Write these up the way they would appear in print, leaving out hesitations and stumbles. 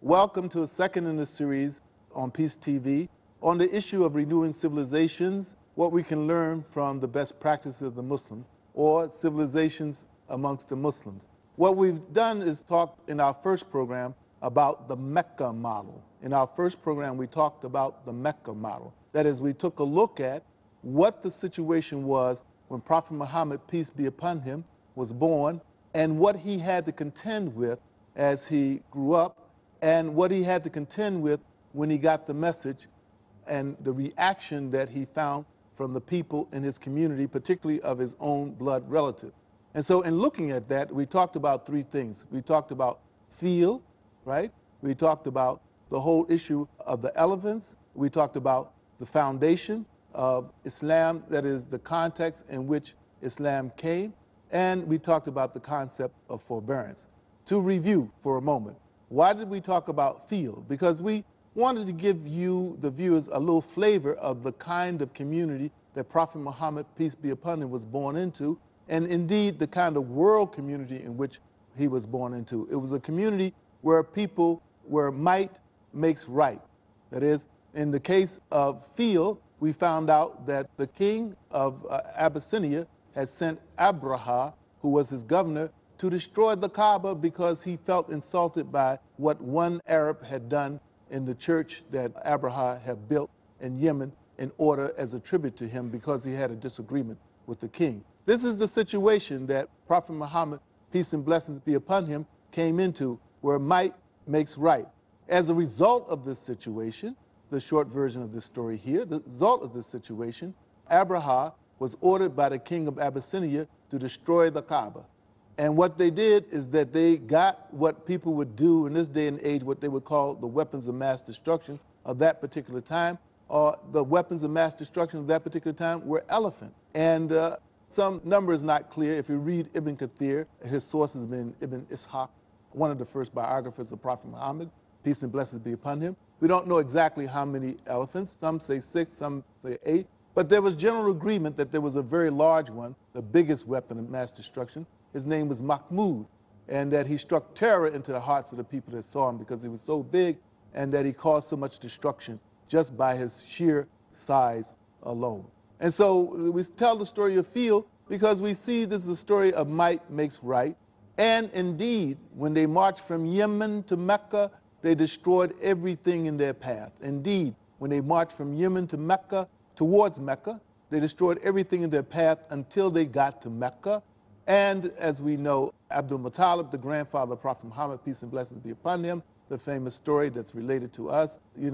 Welcome to a second in the series on Peace TV on the issue of renewing civilizations, what we can learn from the best practices of the Muslim or civilizations amongst the Muslims. What we've done is talk in our first program about the Mecca model. In our first program, we talked about the Mecca model. That is, we took a look at what the situation was when Prophet Muhammad, peace be upon him, was born, and what he had to contend with as he grew up, and what he had to contend with when he got the message, and the reaction that he found from the people in his community, particularly of his own blood relative. And so in looking at that, we talked about three things. We talked about feel, right? We talked about the whole issue of the elephants. We talked about the foundation of Islam, that is the context in which Islam came. And we talked about the concept of forbearance. To review for a moment, why did we talk about feel? Because we wanted to give you, the viewers, a little flavor of the kind of community that Prophet Muhammad, peace be upon him, was born into, and indeed the kind of world community in which he was born into. It was a community where people, where might makes right. That is, in the case of feel, we found out that the king of Abyssinia had sent Abraha, who was his governor, to destroy the Kaaba because he felt insulted by what one Arab had done in the church that Abraha had built in Yemen in order as a tribute to him because he had a disagreement with the king. This is the situation that Prophet Muhammad, peace and blessings be upon him, came into, where might makes right. As a result of this situation, the short version of this story here, the result of this situation, Abraha was ordered by the king of Abyssinia to destroy the Kaaba. And what they did is that they got what people would do in this day and age, what they would call the weapons of mass destruction of that particular time, or the weapons of mass destruction of that particular time were elephant. And some number is not clear. If you read Ibn Kathir, his source has been Ibn Ishaq, one of the first biographers of Prophet Muhammad, peace and blessings be upon him. We don't know exactly how many elephants. Some say 6, some say 8. But there was general agreement that there was a very large one, the biggest weapon of mass destruction. His name was Mahmud, and that he struck terror into the hearts of the people that saw him because he was so big and that he caused so much destruction just by his sheer size alone. And so we tell the story of feel because we see this is a story of might makes right. And indeed, when they marched from Yemen to Mecca, they destroyed everything in their path. Indeed, when they marched from Yemen to Mecca, towards Mecca, they destroyed everything in their path until they got to Mecca. And as we know, Abdul Muttalib, the grandfather of Prophet Muhammad, peace and blessings be upon him, the famous story that's related to us, he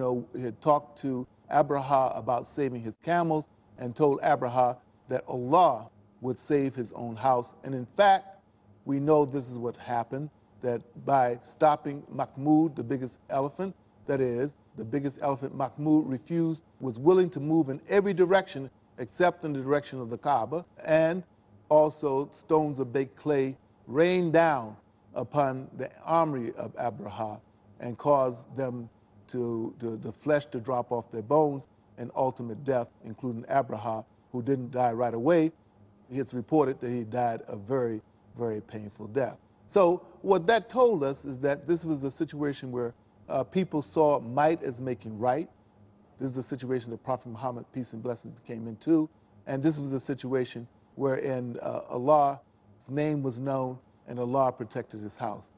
had talked to Abraha about saving his camels and told Abraha that Allah would save his own house. And in fact, we know this is what happened, that by stopping Mahmud, the biggest elephant, that is, the biggest elephant, Mahmud refused, was willing to move in every direction except in the direction of the Kaaba, and also stones of baked clay rained down upon the armory of Abraha and caused them the flesh to drop off their bones and ultimate death, including Abraha, who didn't die right away. It's reported that he died a very, very painful death. So what that told us is that this was a situation where people saw might as making right. This is the situation that Prophet Muhammad, peace and blessings, came into. And this was a situation wherein Allah's name was known and Allah protected his house.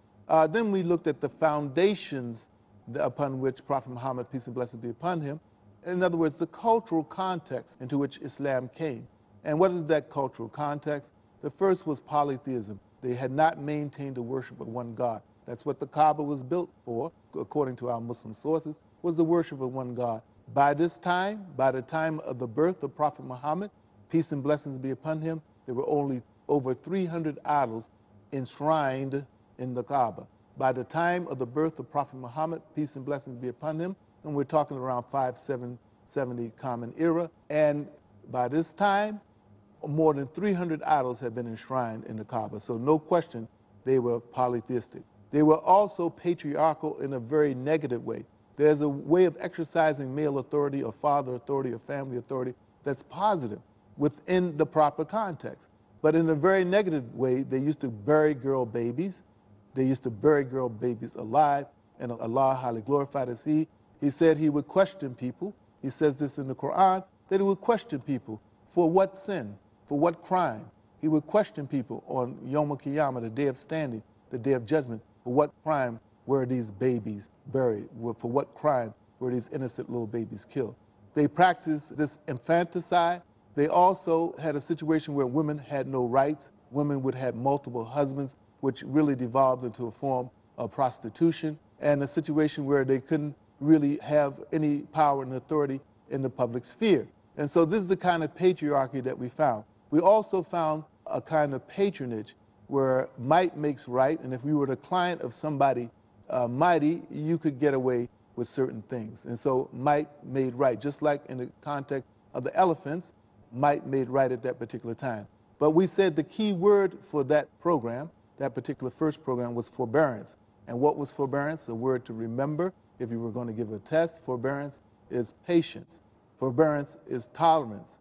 Then we looked at the foundations upon which Prophet Muhammad, peace and blessings be upon him. In other words, the cultural context into which Islam came. And what is that cultural context? The first was polytheism. They had not maintained the worship of one God. That's what the Kaaba was built for, according to our Muslim sources, was the worship of one God. By this time, by the time of the birth of Prophet Muhammad, peace and blessings be upon him, there were only over 300 idols enshrined in the Kaaba. By the time of the birth of Prophet Muhammad, peace and blessings be upon him, and we're talking around 5770 Common Era, and by this time, more than 300 idols had been enshrined in the Kaaba. So no question, they were polytheistic. They were also patriarchal in a very negative way. There's a way of exercising male authority or father authority or family authority that's positive within the proper context. But in a very negative way, they used to bury girl babies. They used to bury girl babies alive. and Allah, highly glorified is He said He would question people. He says this in the Quran, that He would question people for what sin, for what crime. He would question people on Yom Kippur, the day of standing, the day of judgment, for what crime were these babies buried, for what crime were these innocent little babies killed. They practiced this infanticide. They also had a situation where women had no rights. Women would have multiple husbands, which really devolved into a form of prostitution, and a situation where they couldn't really have any power and authority in the public sphere. And so this is the kind of patriarchy that we found. We also found a kind of patronage where might makes right, and if you were the client of somebody mighty, you could get away with certain things. And so might made right, just like in the context of the elephants, might made right at that particular time. But we said the key word for that program, that particular first program, was forbearance. And what was forbearance? A word to remember if you were going to give a test. Forbearance is patience. Forbearance is tolerance.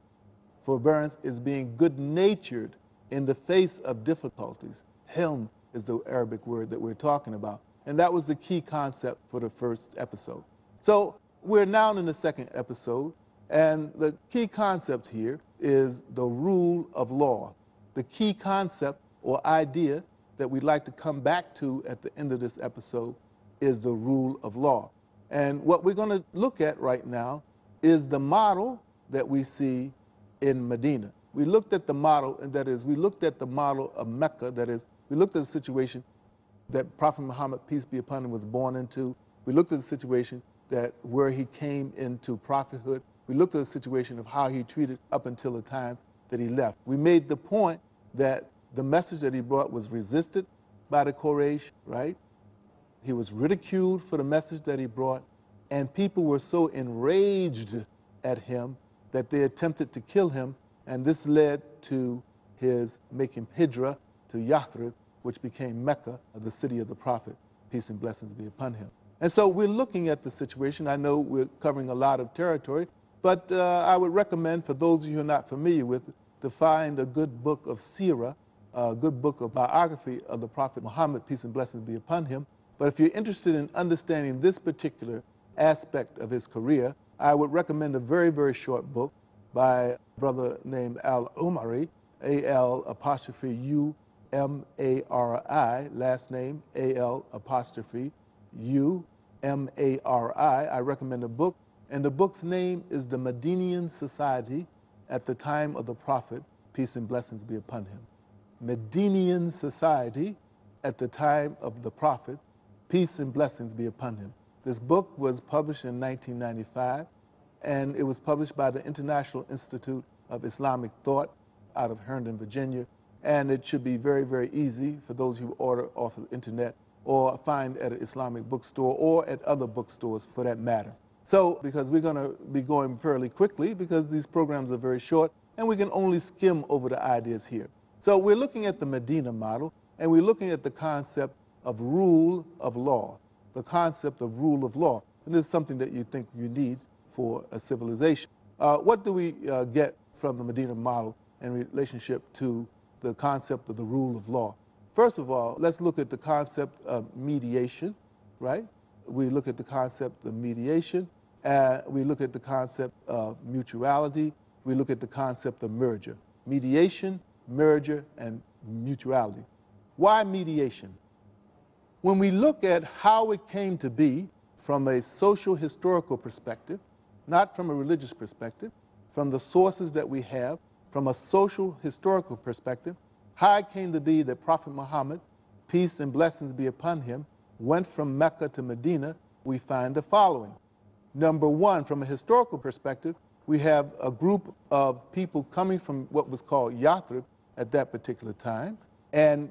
Forbearance is being good-natured in the face of difficulties. Hilm is the Arabic word that we're talking about. And that was the key concept for the first episode. So we're now in the second episode, and the key concept here is the rule of law. The key concept or idea that we'd like to come back to at the end of this episode is the rule of law. And what we're going to look at right now is the model that we see in Medina. We looked at the model, and that is, we looked at the model of Mecca, that is, we looked at the situation that Prophet Muhammad, peace be upon him, was born into. We looked at the situation that where he came into prophethood. We looked at the situation of how he treated up until the time that he left. We made the point that the message that he brought was resisted by the Quraysh, right? He was ridiculed for the message that he brought, and people were so enraged at him that they attempted to kill him, and this led to his making hijrah to Yathrib, which became Mecca, the city of the Prophet, peace and blessings be upon him. And so we're looking at the situation. I know we're covering a lot of territory, but I would recommend for those of you who are not familiar with it, to find a good book of seerah, a good book of biography of the Prophet Muhammad, peace and blessings be upon him. But if you're interested in understanding this particular aspect of his career, I would recommend a very, very short book by a brother named Al-Umari, A-L'-U-M-A-R-I, last name A-L'-U-M-A-R-I. I recommend a book, and the book's name is The Medinian Society at the Time of the Prophet, peace and blessings be upon him. Medinian Society at the Time of the Prophet, peace and blessings be upon him. This book was published in 1995, and it was published by the International Institute of Islamic Thought out of Herndon, Virginia, and it should be very, very easy for those who order off of the internet or find at an Islamic bookstore or at other bookstores for that matter. So, because we're going to be going fairly quickly because these programs are very short and we can only skim over the ideas here. So we're looking at the Medina model, and we're looking at the concept of rule of law, the concept of rule of law. And this is something that you think you need for a civilization. What do we get from the Medina model in relationship to the concept of the rule of law? First of all, let's look at the concept of mediation, right? We look at the concept of mediation, we look at the concept of mutuality, we look at the concept of merger. Mediation, merger, and mutuality. Why mediation? When we look at how it came to be from a social historical perspective, not from a religious perspective, from the sources that we have, from a social historical perspective, how it came to be that Prophet Muhammad, peace and blessings be upon him, went from Mecca to Medina, we find the following. Number one, from a historical perspective, we have a group of people coming from what was called Yathrib at that particular time, and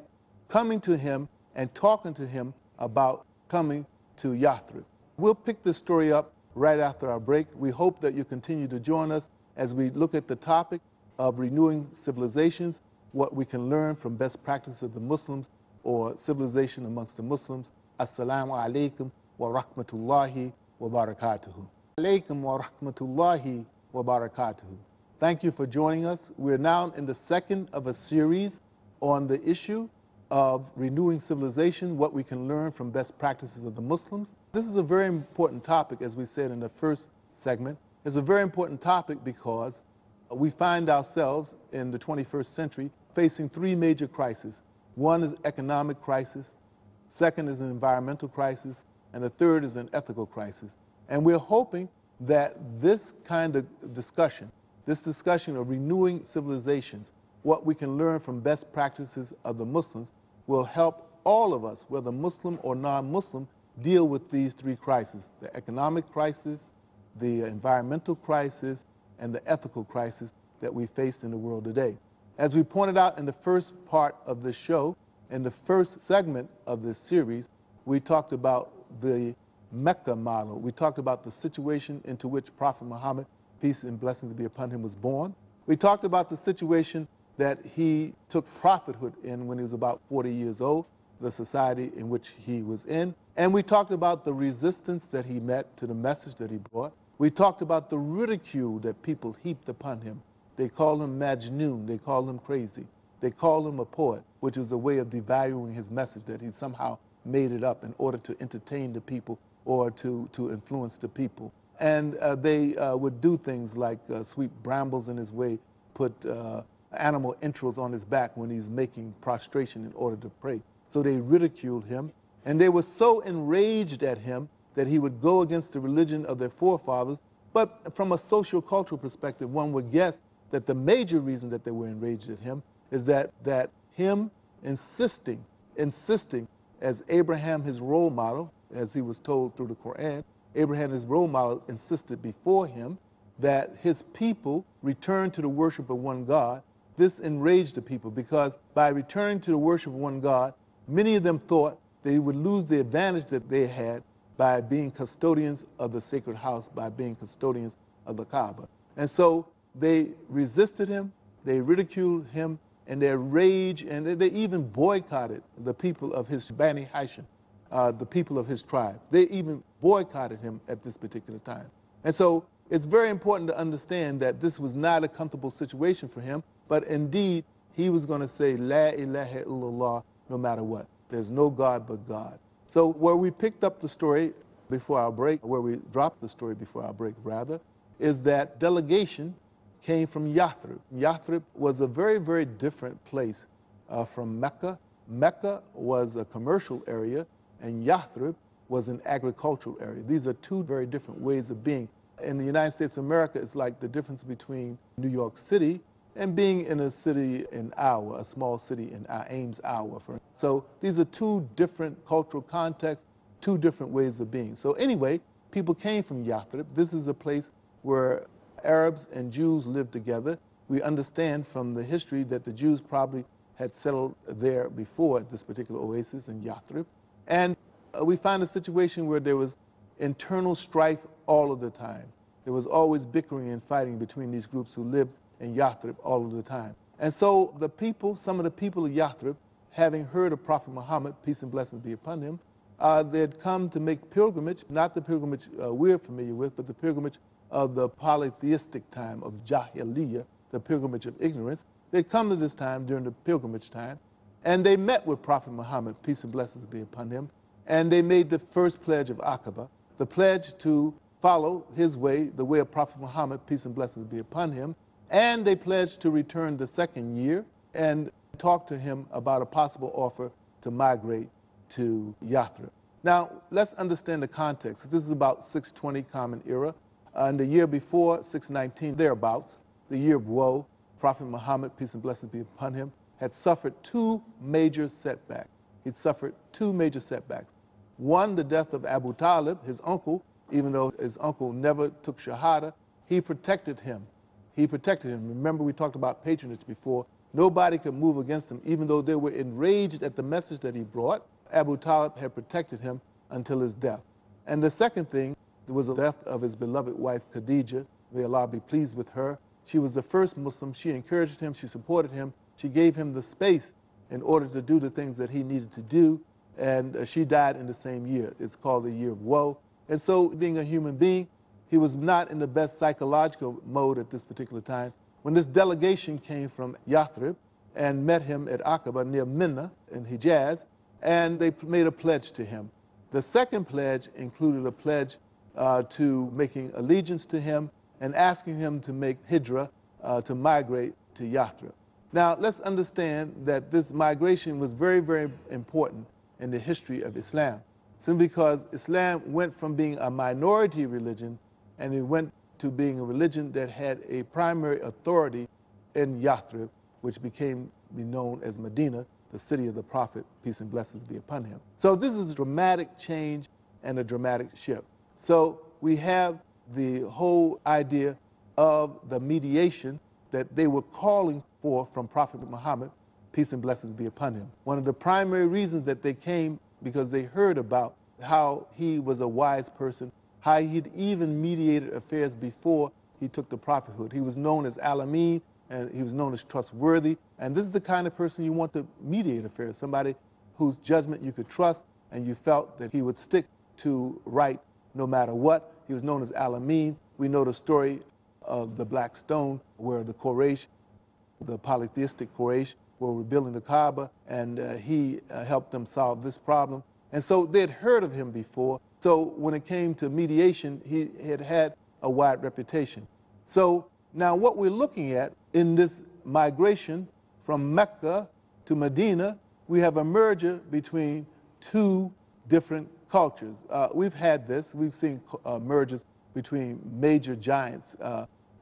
coming to him and talking to him about coming to Yathrib. We'll pick this story up right after our break. We hope that you continue to join us as we look at the topic of renewing civilizations, what we can learn from best practices of the Muslims or civilization amongst the Muslims. Assalamu alaikum wa rahmatullahi wa barakatuhu. Alaikum wa rahmatullahi wa barakatuhu. Thank you for joining us. We're now in the second of a series on the issue of renewing civilization, what we can learn from best practices of the Muslims. This is a very important topic, as we said in the first segment. It's a very important topic because we find ourselves in the 21st century facing three major crises. One is economic crisis, second is an environmental crisis, and the third is an ethical crisis. And we're hoping that this kind of discussion, this discussion of renewing civilizations, what we can learn from best practices of the Muslims, will help all of us, whether Muslim or non-Muslim, deal with these three crises: the economic crisis, the environmental crisis, and the ethical crisis that we face in the world today. As we pointed out in the first part of the show, in the first segment of this series, we talked about the Mecca model. We talked about the situation into which Prophet Muhammad, peace and blessings be upon him, was born. We talked about the situation that he took prophethood in when he was about 40 years old, the society in which he was in. And we talked about the resistance that he met to the message that he brought. We talked about the ridicule that people heaped upon him. They called him Majnun, they called him crazy. They called him a poet, which was a way of devaluing his message, that he somehow made it up in order to entertain the people or to influence the people. And they would do things like sweep brambles in his way, put animal entrails on his back when he's making prostration in order to pray. So they ridiculed him, and they were so enraged at him that he would go against the religion of their forefathers. But from a social-cultural perspective, one would guess that the major reason that they were enraged at him is that him insisting as Abraham, his role model, as he was told through the Quran, Abraham, his role model, insisted before him that his people return to the worship of one God. This enraged the people because by returning to the worship of one God, many of them thought they would lose the advantage that they had by being custodians of the sacred house, by being custodians of the Kaaba. And so they resisted him, they ridiculed him, and their rage, and they even boycotted the people of his Bani Hashim, the people of his tribe. They even boycotted him at this particular time. And so it's very important to understand that this was not a comfortable situation for him, but indeed he was going to say, La ilaha illallah, no matter what. There's no God but God. So where we picked up the story before our break, where we dropped the story before our break, rather, is that delegation came from Yathrib. Yathrib was a very, very different place from Mecca. Mecca was a commercial area, and Yathrib was an agricultural area. These are two very different ways of being. In the United States of America, it's like the difference between New York City and being in a city in Iowa, a small city in Ames, Iowa. So these are two different cultural contexts, two different ways of being. So anyway, people came from Yathrib. This is a place where Arabs and Jews lived together. We understand from the history that the Jews probably had settled there before at this particular oasis in Yathrib. And we find a situation where there was internal strife all of the time. There was always bickering and fighting between these groups who lived in Yathrib all of the time. And so the people, some of the people of Yathrib, having heard of Prophet Muhammad, peace and blessings be upon him, they had come to make pilgrimage, not the pilgrimage we're familiar with, but the pilgrimage of the polytheistic time of Jahiliyyah, the pilgrimage of ignorance. They'd come to this time during the pilgrimage time, and they met with Prophet Muhammad, peace and blessings be upon him, and they made the first pledge of Aqaba, the pledge to follow his way, the way of Prophet Muhammad, peace and blessings be upon him, and they pledged to return the second year and talk to him about a possible offer to migrate to Yathrib. Now, let's understand the context. This is about 620 Common Era. And the year before, 619, thereabouts, the year of woe, Prophet Muhammad, peace and blessings be upon him, had suffered two major setbacks. He'd suffered two major setbacks. One, the death of Abu Talib, his uncle. Even though his uncle never took Shahada, he protected him. He protected him. Remember, we talked about patronage before. Nobody could move against him, even though they were enraged at the message that he brought. Abu Talib had protected him until his death. And the second thing, there was the death of his beloved wife, Khadija. May Allah be pleased with her. She was the first Muslim. She encouraged him. She supported him. She gave him the space in order to do the things that he needed to do. And she died in the same year. It's called the year of woe. And so, being a human being, he was not in the best psychological mode at this particular time. When this delegation came from Yathrib, and met him at Aqaba near Minna in Hijaz, and they made a pledge to him. The second pledge included a pledge to making allegiance to him and asking him to make hijrah, to migrate to Yathrib. Now, let's understand that this migration was very, very important in the history of Islam, simply because Islam went from being a minority religion and it went to being a religion that had a primary authority in Yathrib, which became known as Medina, the city of the Prophet, peace and blessings be upon him. So this is a dramatic change and a dramatic shift. So we have the whole idea of the mediation that they were calling for from Prophet Muhammad, peace and blessings be upon him. One of the primary reasons that they came because they heard about how he was a wise person, how he'd even mediated affairs before he took the prophethood. He was known as Al-Amin, and he was known as trustworthy. And this is the kind of person you want to mediate affairs, somebody whose judgment you could trust and you felt that he would stick to right no matter what. He was known as Al-Amin. We know the story of the Black Stone, where the Quraysh, the polytheistic Quraysh, were rebuilding the Kaaba, and he helped them solve this problem. And so they had heard of him before. So when it came to mediation, he had had a wide reputation. So now what we're looking at in this migration from Mecca to Medina, we have a merger between two different cultures. We've had this. We've seen mergers between major giants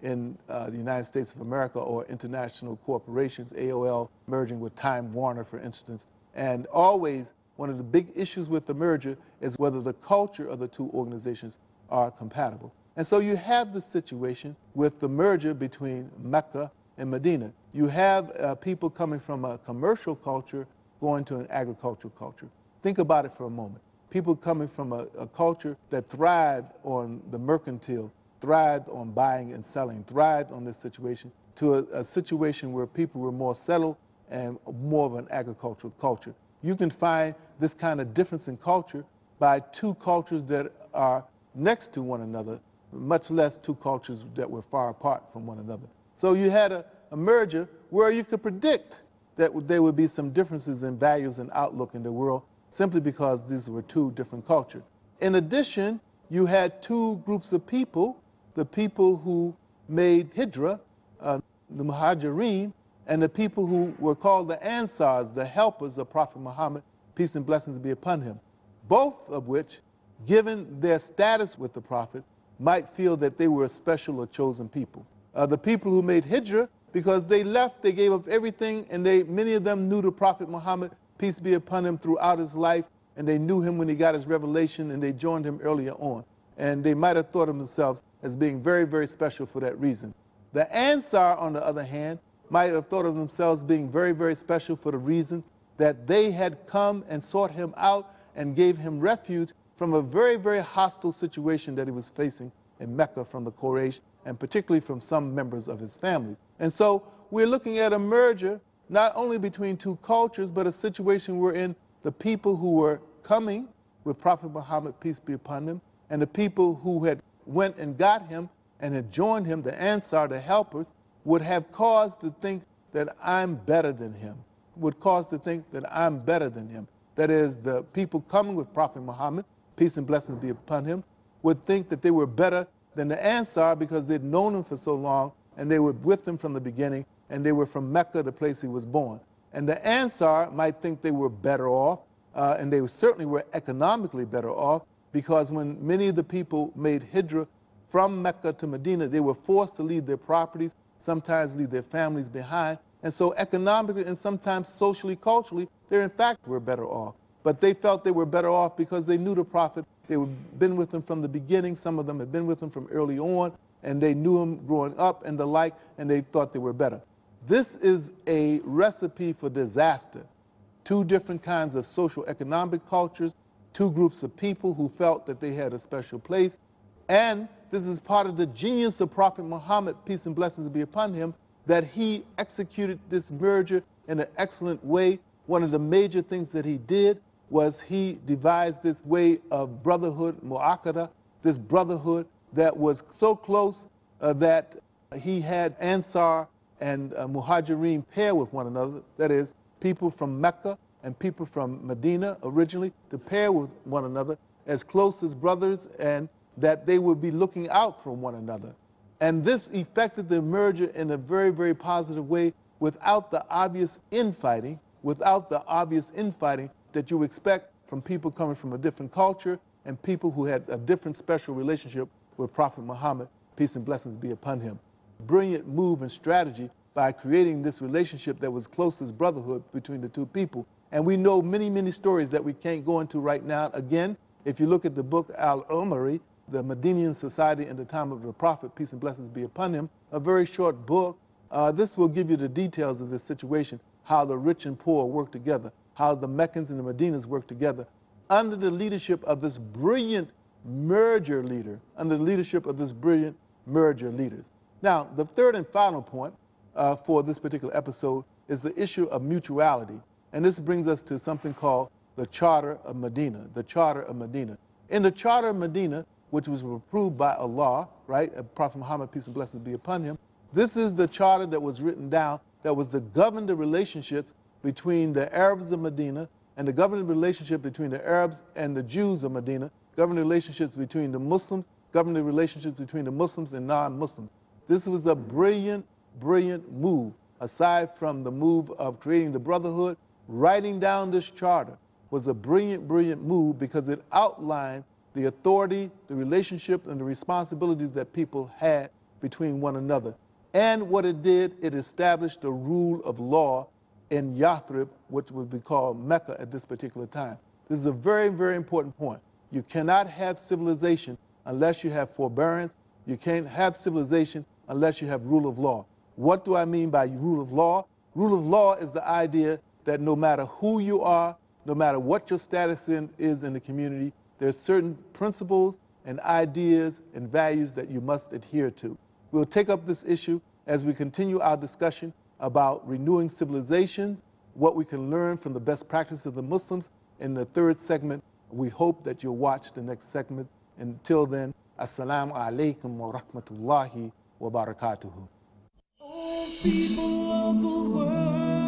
in the United States of America or international corporations, AOL merging with Time Warner, for instance. And always one of the big issues with the merger is whether the culture of the two organizations are compatible. And so you have the situation with the merger between Mecca and Medina. You have people coming from a commercial culture going to an agricultural culture. Think about it for a moment. People coming from a culture that thrives on the mercantile, thrived on buying and selling, thrived on this situation, to a situation where people were more settled and more of an agricultural culture. You can find this kind of difference in culture by two cultures that are next to one another, much less two cultures that were far apart from one another. So you had a merger where you could predict that there would be some differences in values and outlook in the world simply because these were two different cultures. In addition, you had two groups of people, the people who made hijrah, the Muhajirin, and the people who were called the Ansars, the helpers of Prophet Muhammad, peace and blessings be upon him, both of which, given their status with the Prophet, might feel that they were a special or chosen people. The people who made hijrah, because they left, they gave up everything, and many of them knew the Prophet Muhammad, peace be upon him, throughout his life, and they knew him when he got his revelation, and they joined him earlier on. And they might have thought of themselves as being very, very special for that reason. The Ansar, on the other hand, might have thought of themselves being very, very special for the reason that they had come and sought him out and gave him refuge from a very, very hostile situation that he was facing in Mecca from the Quraysh, and particularly from some members of his families. And so we're looking at a merger not only between two cultures, but a situation wherein the people who were coming with Prophet Muhammad, peace be upon him, and the people who had went and got him and had joined him, the Ansar, the helpers, would have cause to think that I'm better than him, would cause to think that I'm better than him. That is, the people coming with Prophet Muhammad, peace and blessings be upon him, would think that they were better than the Ansar because they'd known him for so long and they were with him from the beginning and they were from Mecca, the place he was born. And the Ansar might think they were better off, and they certainly were economically better off, because when many of the people made hijrah from Mecca to Medina, they were forced to leave their properties, sometimes leave their families behind. And so economically and sometimes socially, culturally, they in fact were better off. But they felt they were better off because they knew the Prophet. They had been with him from the beginning. Some of them had been with him from early on, and they knew him growing up and the like, and they thought they were better. This is a recipe for disaster. Two different kinds of social economic cultures, two groups of people who felt that they had a special place. And this is part of the genius of Prophet Muhammad, peace and blessings be upon him, that he executed this merger in an excellent way. One of the major things that he did was he devised this way of brotherhood, mu'aqada, this brotherhood that was so close that he had Ansar and Muhajirin pair with one another, that is, people from Mecca and people from Medina originally, to pair with one another as close as brothers, and that they would be looking out for one another. And this effected the merger in a very, very positive way without the obvious infighting, that you expect from people coming from a different culture and people who had a different special relationship with Prophet Muhammad, peace and blessings be upon him. Brilliant move and strategy by creating this relationship that was close as brotherhood between the two people. And we know many, many stories that we can't go into right now. Again, if you look at the book Al-Umari, the Medinian society in the time of the Prophet, peace and blessings be upon him, a very short book, this will give you the details of this situation, how the rich and poor work together, how the Meccans and the Medinas work together, under the leadership of this brilliant merger leader, Now, the third and final point for this particular episode is the issue of mutuality. And this brings us to something called the Charter of Medina, In the Charter of Medina, which was approved by Allah, right, Prophet Muhammad, peace and blessings be upon him, this is the charter that was written down that was to govern the relationships between the Arabs of Medina and the governing relationship between the Arabs and the Jews of Medina, governing relationships between the Muslims, governing relationships between the Muslims and non-Muslims. This was a brilliant, brilliant move. Aside from the move of creating the brotherhood, writing down this charter was a brilliant, brilliant move because it outlined the authority, the relationship, and the responsibilities that people had between one another. And what it did, it established the rule of law in Yathrib, which would be called Mecca at this particular time. This is a very, very important point. You cannot have civilization unless you have forbearance. You can't have civilization unless you have rule of law. What do I mean by rule of law? Rule of law is the idea that no matter who you are, no matter what your status is in the community, there are certain principles and ideas and values that you must adhere to. We'll take up this issue as we continue our discussion about renewing civilizations, what we can learn from the best practices of the Muslims. In the third segment, we hope that you'll watch the next segment. Until then, Assalamu alaikum wa rahmatullahi wa barakatuhu. Oh, people of the world.